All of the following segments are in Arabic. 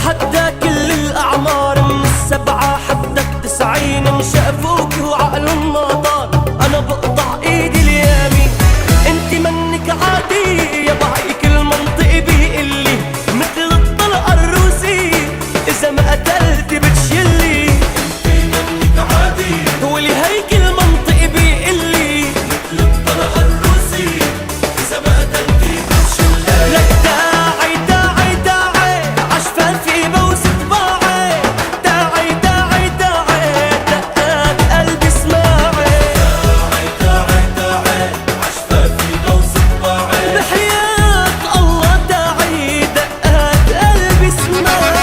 تحدى كل الأعمار من ال7 حتى ال90 انشافوك وعقلهم ما طار. أنا بقطع إيدي اليمين انت منك عادي يا بعي، كل منطق بيقلي مثل الطلقة الروسية إذا ما قتلت بتشلي. انت منك عادي ولي هيك المنطق بيقلي مثل الطلقة الروسية إذا ما قتلت بتشلي. لك داعي داعي داعي عشفافي بوس طباعي، داعي داعي داعي دقات قلبي اسماعي، داعي داعي داعي عشفافي بوس طباعي، بحياة الله داعي دقات قلبي اسماعي.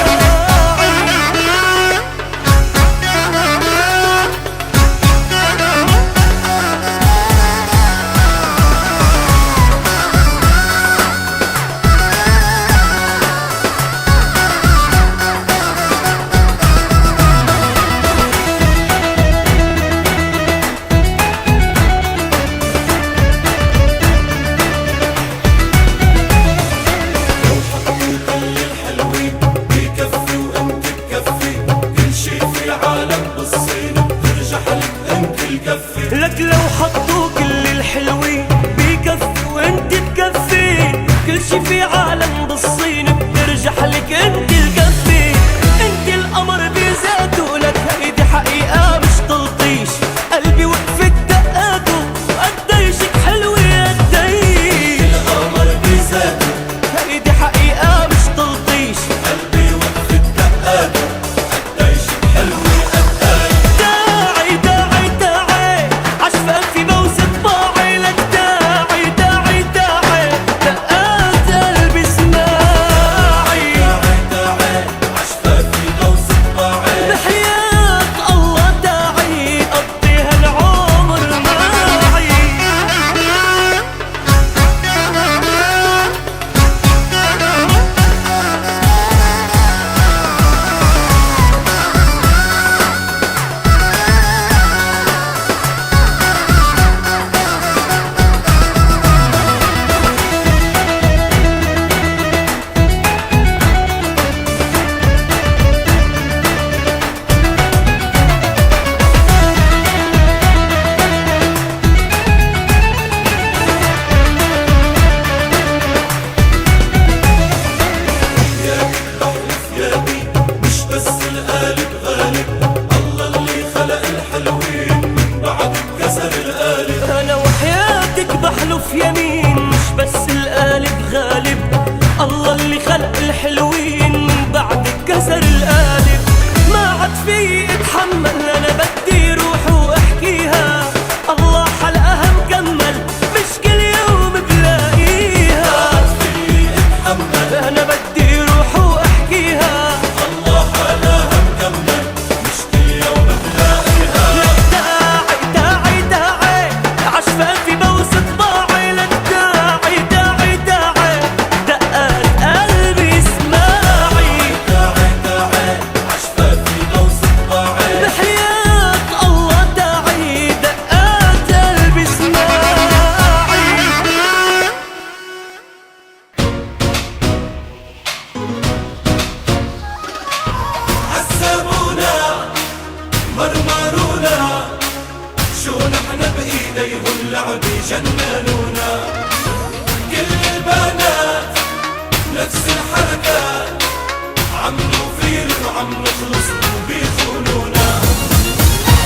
لك لو حطوا كل الحلوين بكفي وانت تكفي، كل شي في عالم بالصين بترجح لك انت الكفي. انت القمر بذاته لك هيدي حقيقة مش تلطيش، قلبي وقفت دقاته وقديشك حلوة قديش. القمر بذاته هيدي حقيقة مش تلطيش، قلبي وقفت دقاته قديشك حلوة قديش. داعي داعي داعي عشفافي بوس طباعي، لك داعي داعي داعي دقات قلبي اسماعي، داعي داعي عشفافي بوس طباعي، بحياة الله داعي قضي هالعمر معي. مش بس القالب غالب، الله اللي خلق الحلوين من بعد كسر القالب. أنا وحياتك بحلف يمين مش بس القالب غالب، الله اللي خلق الحلوين من بعد كسر القالب. ما عاد في اتحمل أنا بدي روح واحكيها، الله حلقها مكمل مش كل يوم بلاقيها. ما عاد في اتحمل أنا بدي روح واحكيها، عشفافي بوس طباعي، لك داعي داعي داعي دقات قلبي اسماعي، داعي داعي عشفافي بوس طباعي، بحياة الله داعي دقات قلبي اسماعي. عذبونا مرمرونا، شو نحن بإيديهم اللعب جننونا، كل البنات نفس الحركات، عم نطير وعم نخلص وبيخونونا.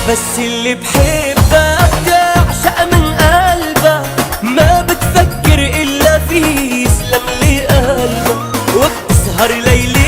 بس اللي بحبك تعشق من قلبك، ما بتفكر إلا فيه يسلم لي قلبك، وبتسهر ليلي